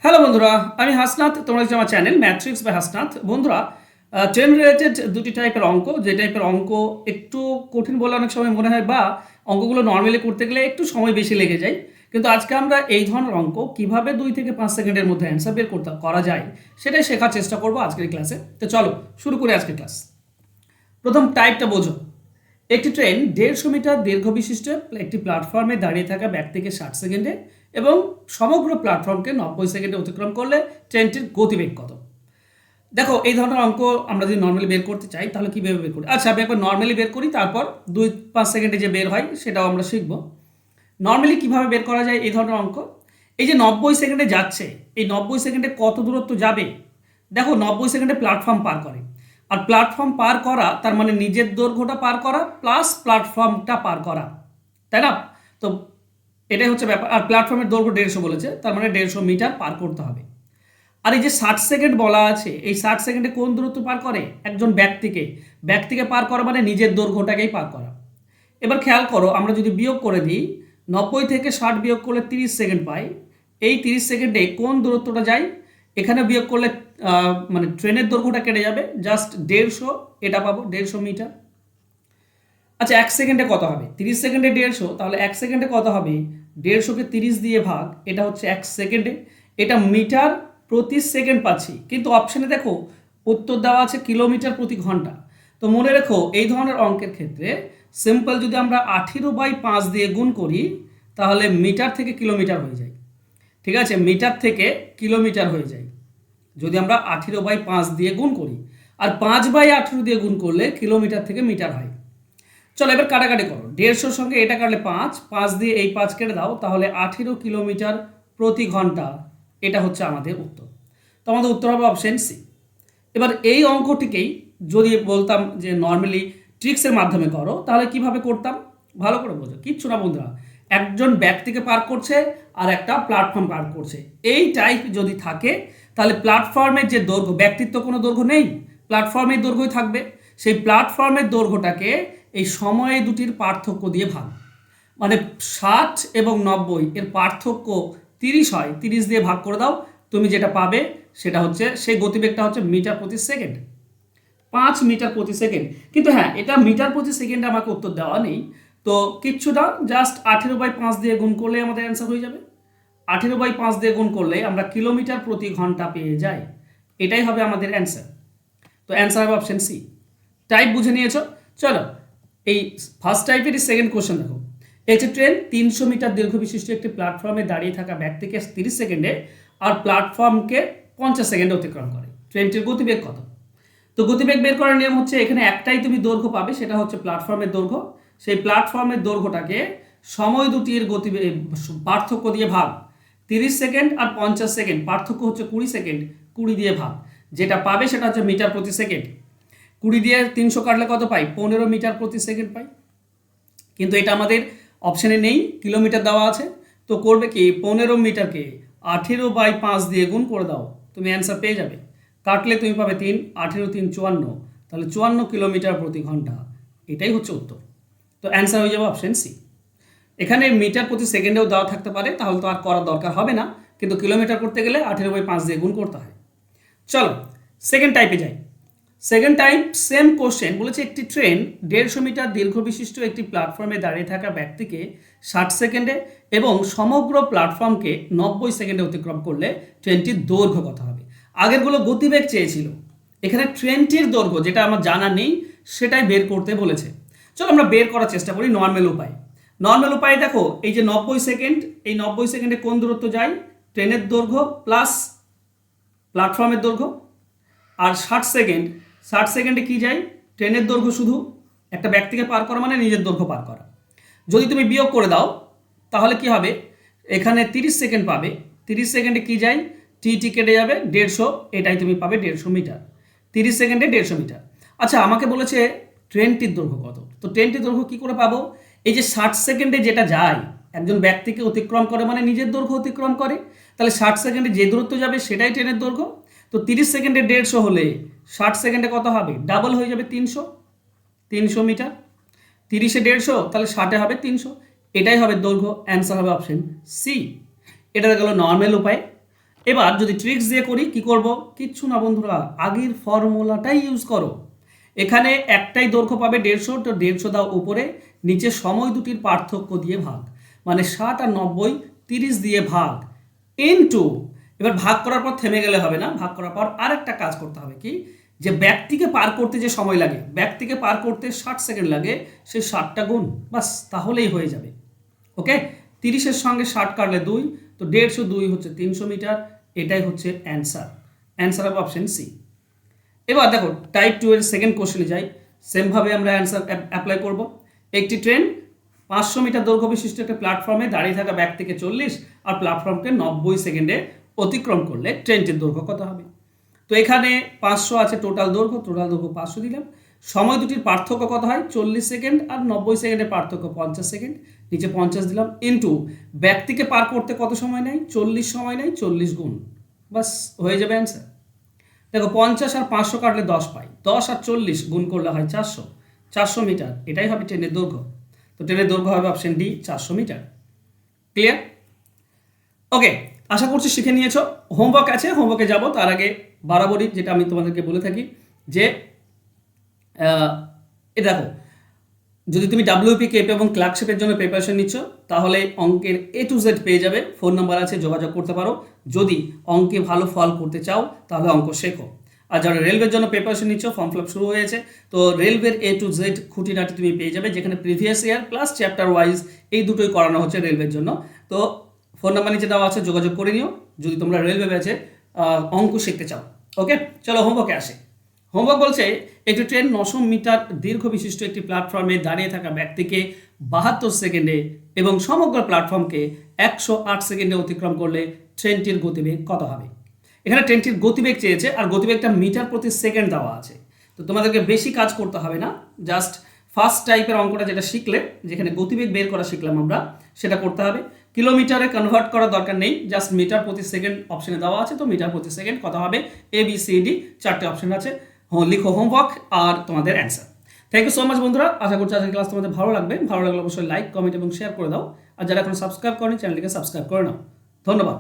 Hello বন্ধুরা, আমি হাসনাত। তোমরা হচ্ছে আমার চ্যানেল ম্যাট্রিক্স বাই হাসনাত। বন্ধুরা, ট্রেন রিলেটেড দুটি টাইপের অঙ্ক, যে টাইপের অঙ্ক একটু কঠিন বলে অনেক সময় মনে হয়, বা অঙ্কগুলো নর্মালি করতে গেলে একটু সময় বেশি লেগে যায়। কিন্তু আজকে আমরা এই ধরনের অঙ্ক কিভাবে 2 থেকে 5 সেকেন্ডের মধ্যে অ্যান্সার বের করা যায় সেটাই শেখার চেষ্টা করবো আজকের ক্লাসে। তো চলো শুরু করি আজকের ক্লাস। প্রথম টাইপটা বোঝো। একটি ট্রেন 150 মিটার দীর্ঘ বিশিষ্ট একটি প্ল্যাটফর্মে দাঁড়িয়ে থাকা ব্যক্তিকে 60 সেকেন্ডে এবং সমগ্র প্ল্যাটফর্মকে 90 সেকেন্ডে অতিক্রম করলে ট্রেনটির গতিবেগ কত? দেখো, এই ধরনের অঙ্ক আমরা যদি নর্মালি বের করতে চাই তাহলে কীভাবে বের করি? আচ্ছা, আমি একবার নর্মালি বের করি, তারপর 2-5 সেকেন্ডে যে বের হয় সেটাও আমরা শিখবো। নর্মালি কীভাবে বের করা যায় এই ধরনের অঙ্ক? এই যে 90 সেকেন্ডে যাচ্ছে, এই 90 সেকেন্ডে কত দূরত্ব যাবে? দেখো, 90 সেকেন্ডে প্ল্যাটফর্ম পার করে, আর প্ল্যাটফর্ম পার করা তার মানে নিজের দৈর্ঘ্যটা পার করা প্লাস প্ল্যাটফর্মটা পার করা, তাই না? তো এটাই হচ্ছে ব্যাপার। আর প্ল্যাটফর্মের দৈর্ঘ্য 150 বলেছে, তার মানে 150 মিটার পার করতে হবে। আর এই যে 60 সেকেন্ড বলা আছে, এই 60 সেকেন্ডে কোন দূরত্ব পার করে? একজন ব্যক্তিকে পার করা মানে নিজের দৈর্ঘ্যটাকেই পার করা। এবার খেয়াল করো, আমরা যদি বিয়োগ করে দিই, 90 থেকে 60 বিয়োগ করলে 30 সেকেন্ড পাই। এই 30 সেকেন্ডে কোন দূরত্বটা যায়? এখানে বিয়োগ করলে মানে ট্রেনের দৈর্ঘ্যটা কেটে যাবে, জাস্ট 150, এটা পাবো 150 মিটার। আচ্ছা, 1 সেকেন্ডে কত হবে? 30 সেকেন্ডে 150, তাহলে 1 সেকেন্ডে কত হবে? 150কে 30 দিয়ে ভাগ, এটা হচ্ছে 1 সেকেন্ডে। এটা মিটার প্রতি সেকেন্ড পাচ্ছি, কিন্তু অপশানে দেখো উত্তর দেওয়া আছে কিলোমিটার প্রতি ঘন্টা। তো মনে রেখো, এই ধরনের অঙ্কের ক্ষেত্রে সিম্পল যদি আমরা 18/5 দিয়ে গুণ করি তাহলে মিটার থেকে কিলোমিটার হয়ে যায়। ঠিক আছে, মিটার থেকে কিলোমিটার হয়ে যায় যদি আমরা 18/5 দিয়ে গুণ করি, আর 5/18 দিয়ে গুণ করলে কিলোমিটার থেকে মিটার হয়। চলো এবার কাটাকাটি করো, 150 সঙ্গে এটা কাটলে 5 দিয়ে এই 5 কেটে দাও, তাহলে 18 কিলোমিটার প্রতি ঘন্টা। এটা হচ্ছে আমাদের উত্তর। তো আমাদের উত্তর হবে অপশন সি। এবার এই অঙ্কটিকেই যদি বলতাম যে নর্মালি ট্রিক্সের মাধ্যমে করো, তাহলে কিভাবে করতাম ভালো করে বোঝো। কিচ্ছু না বন্ধুরা, একজন ব্যক্তিকে পার করছে আর একটা প্ল্যাটফর্ম পার করছে, এই টাইপ যদি থাকে তাহলে প্ল্যাটফর্মের যে দৈর্ঘ্য, ব্যক্তির তো কোনো দৈর্ঘ্য নেই, প্ল্যাটফর্মের দৈর্ঘ্যই থাকবে। সেই প্ল্যাটফর্মের দৈর্ঘ্যটাকে এই সময় দুটির পার্থক্য দিয়ে ভাগ, মানে 60 এবং 90 এর পার্থক্য 30 হয়, 30 দিয়ে ভাগ করে দাও, তুমি যেটা পাবে সেটা হচ্ছে, সেই গতিবেগটা হচ্ছে মিটার প্রতি সেকেন্ড, 5 মিটার প্রতি সেকেন্ড। কিন্তু হ্যাঁ, এটা মিটার প্রতি সেকেন্ডে আমাকে উত্তর দেওয়া নেই, তো কিচ্ছু না, জাস্ট 18/5 দিয়ে গুণ করলে আমাদের অ্যান্সার হয়ে যাবে। 18/5 দিয়ে গুণ করলে আমরা কিলোমিটার প্রতি ঘন্টা পেয়ে যাই, এটাই হবে আমাদের অ্যান্সার। তো অ্যান্সার হবে অপশন সি। টাইপ বুঝে নিয়েছো? চলো এই ফার্স্ট টাইপের সেকেন্ড কোশ্চেন দেখো। একটি ট্রেন 300 মিটার দীর্ঘ বিশিষ্ট একটি প্ল্যাটফর্মে দাঁড়িয়ে থাকা ব্যক্তিকে 30 সেকেন্ডে আর প্ল্যাটফর্মকে 50 সেকেন্ডে অতিক্রম করে, ট্রেনটির গতিবেগ কত? তো গতিবেগ বের করার নিয়ম হচ্ছে, এখানে একটাই তুমি দৈর্ঘ্য পাবে, সেটা হচ্ছে প্ল্যাটফর্মের দৈর্ঘ্য। সেই প্ল্যাটফর্মের দৈর্ঘ্যটাকে সময় দুটির গতিবেগ পার্থক্য দিয়ে ভাগ, 30 সেকেন্ড আর 50 সেকেন্ড পার্থক্য হচ্ছে 20 সেকেন্ড, 20 দিয়ে ভাগ, যেটা পাবে সেটা হচ্ছে মিটার প্রতি সেকেন্ড। 20 দিয়ে 300 কাটলে কত পাই? 15 মিটার প্রতি সেকেন্ড পাই। কিন্তু এটা আমাদের অপশানে নেই, কিলোমিটার দেওয়া আছে। তো করবে কি, 15 মিটারকে 18/5 দিয়ে গুণ করে দাও, তুমি অ্যান্সার পেয়ে যাবে। কাটলে তুমি পাবে 3, 18 3 54, তাহলে 54 কিলোমিটার প্রতি ঘন্টা, এটাই হচ্ছে উত্তর। তো অ্যান্সার হয়ে যাবে অপশন সি। এখানে মিটার প্রতি সেকেন্ডেও দেওয়া থাকতে পারে, তাহলে তো আর করার দরকার হবে না, কিন্তু কিলোমিটার করতে গেলে 18/5 দিয়ে গুণ করতে হয়। চলো সেকেন্ড টাইপে যাই। সেকেন্ড টাইপ সেম কোশ্চেন, বলেছে একটি ট্রেন 150 মিটার দীর্ঘ বিশিষ্ট একটি প্ল্যাটফর্মে দাঁড়িয়ে থাকা ব্যক্তিকে 60 সেকেন্ডে এবং সমগ্র প্ল্যাটফর্মকে 90 সেকেন্ডে অতিক্রম করলে ট্রেনটির দৈর্ঘ্য কত হবে? আগেরগুলো গতিবেগ চেয়েছিল, এখানে ট্রেনটির দৈর্ঘ্য যেটা আমার জানা নেই সেটাই বের করতে বলেছে। চলো আমরা বের করার চেষ্টা করি নর্মাল উপায়। নর্মাল উপায়ে দেখো, এই যে 90 সেকেন্ড, এই 90 সেকেন্ডে কোন দূরত্ব যায়? ট্রেনের দৈর্ঘ্য প্লাস প্ল্যাটফর্মের দৈর্ঘ্য। আর 60 সেকেন্ডে কি যায়? ট্রেনের দৈর্ঘ্য, শুধু একটা ব্যক্তিকে পার করা মানে নিজের দৈর্ঘ্য পার করা। যদি তুমি বিয়োগ করে দাও তাহলে কি হবে? এখানে 30 সেকেন্ড পাবে, 30 সেকেন্ডে কি যায়? টি কেটে যাবে, 150, এটাই তুমি পাবে 150 মিটার। 30 সেকেন্ডে 150 মিটার। আচ্ছা, আমাকে বলেছে ট্রেনটির দৈর্ঘ্য কত। তো ট্রেনটির দৈর্ঘ্য কী করে পাবো? এই যে 60 সেকেন্ডে যেটা যায়, একজন ব্যক্তিকে অতিক্রম করে মানে নিজের দৈর্ঘ্য অতিক্রম করে, তাহলে 60 সেকেন্ডে যে দূরত্ব যাবে সেটাই ট্রেনের দৈর্ঘ্য। তো 30 সেকেন্ডে 150 হলে 60 সেকেন্ডে কত হবে? ডাবল হয়ে যাবে 300 মিটার। 30-এ 150, তাহলে 60-এ হবে 300, এটাই হবে দৈর্ঘ্য। অ্যান্সার হবে অপশন সি। এটা গেল নর্মাল উপায়। এবার যদি ট্রিক্স দিয়ে করি কি করব, কিচ্ছু না বন্ধুরা, আগের ফর্মুলাটাই ইউজ করো। এখানে একটাই দৈর্ঘ্য পাবে 150, তো 150 দাও উপরে, নিচে সময় দুটির পার্থক্য দিয়ে ভাগ, মানে 60 আর 90 30 দিয়ে ভাগ ইনটু। এবার ভাগ করার পর থেমে গেলে হবে না, ভাগ করার পর আরেকটা কাজ করতে হবে কি, যে ব্যক্তিকে পার করতে যে সময় লাগে, ব্যক্তিকে পার করতে 60 সেকেন্ড লাগে, সেই 60টা গুণ, বাস তাহলেই হয়ে যাবে। ওকে, 30-এর সঙ্গে 60 কাটলে 2, তো 150 2 হচ্ছে 300 মিটার। এটাই হচ্ছে অ্যান্সার, অ্যান্সার হবে অপশন সি। এবার দেখো টাইপ 2 এর সেকেন্ড কোশ্চেনে যাই, সেমভাবে আমরা অ্যান্সার অ্যাপ্লাই করব। একটি ট্রেন 500 মিটার দৈর্ঘ্য বিশিষ্ট একটা প্ল্যাটফর্মে দাঁড়িয়ে থাকা ব্যক্তিকে 40 আর প্ল্যাটফর্মকে 90 সেকেন্ডে অতিক্রম করলে ট্রেনটির দৈর্ঘ্য কত হবে? তো এখানে 500 আছে টোটাল দৈর্ঘ্য 500 দিলাম। সময় দুটির পার্থক্য কত হয়? 40 সেকেন্ড আর 90 সেকেন্ডের পার্থক্য 50 সেকেন্ড, নিচে 50 দিলাম ইনটু ব্যক্তিকে পার করতে কত সময় নেয়? 40 সময় নেয়, 40 গুণ, বাস হয়ে যাবে অ্যান্সার। দেখো 50 আর 500 কাটলে 10 পাই, 10 আর 40 গুণ করলে হয় 400 মিটার, এটাই হবে ট্রেনের দৈর্ঘ্য। তো ট্রেনের দৈর্ঘ্য হবে অপশন ডি 400 মিটার। ক্লিয়ার? ওকে, আশা করছি শিখে নিয়েছো। হোমওয়ার্ক আছে, হোমওয়ার্কে যাব তার আগে বরাবরই যেটা আমি তোমাদেরকে বলে থাকি যে এ দেখো, যদি তুমি WP কেপ এবং ক্লার্কশিপের জন্য প্রিপারেশন নিচ্ছ তাহলে অঙ্কের A to Z পেয়ে যাবে, ফোন নাম্বার আছে, যোগাযোগ করতে পারো। যদি অঙ্কে ভালো ফল করতে চাও তাহলে অঙ্ক শেখো। আর যারা রেলওয়ের জন্য প্রিপারেশন নিচ্ছ, ফর্ম ফিল আপ শুরু হয়েছে, তো রেলওয়ের A to Z খুঁটিনাটি তুমি পেয়ে যাবে, যেখানে previous year plus chapter wise এই দুটোই করানো হচ্ছে রেলওয়ের জন্য। তো ফোন নাম্বার নিচে দেওয়া আছে, যোগাযোগ করে নিও যদি তোমরা রেলওয়ে ব্যাচে অঙ্ক শিখতে চাও। ওকে, চলো হোমওয়ার্কে আসে। হোমওয়ার্ক বলছে একটি ট্রেন 900 মিটার দীর্ঘ বিশিষ্ট একটি প্ল্যাটফর্মে দাঁড়িয়ে থাকা ব্যক্তিকে 72 সেকেন্ডে এবং সমগ্র প্ল্যাটফর্মকে 108 সেকেন্ডে অতিক্রম করলে ট্রেনটির গতিবেগ কত হবে? এখানে ট্রেনটির গতিবেগ চেয়েছে, আর গতিবেগটা মিটার প্রতি সেকেন্ড দেওয়া আছে। তো তোমাদেরকে বেশি কাজ করতে হবে না, জাস্ট ফার্স্ট টাইপের অঙ্কটা যেটা শিখলে, যেখানে গতিবেগ বের করা শিখলাম আমরা, সেটা করতে হবে। কিলোমিটারে কনভার্ট করার দরকার নেই, জাস্ট মিটার প্রতি সেকেন্ড অপশনে দেওয়া আছে, তো মিটার প্রতি সেকেন্ড কত হবে? ABCD 4টে অপশন আছে, লিখো হোমওয়ার্ক আর তোমাদের answer. Thank you so much বন্ধুরা, আশা করছি আজকের ক্লাস তোমাদের ভালো লাগবে। ভালো লাগলে অবশ্যই লাইক, কমেন্ট এবং শেয়ার করে দাও। আর যারা এখন সাবস্ক্রাইব করেনি চ্যানেলটিকে সাবস্ক্রাইব করে নাও। ধন্যবাদ।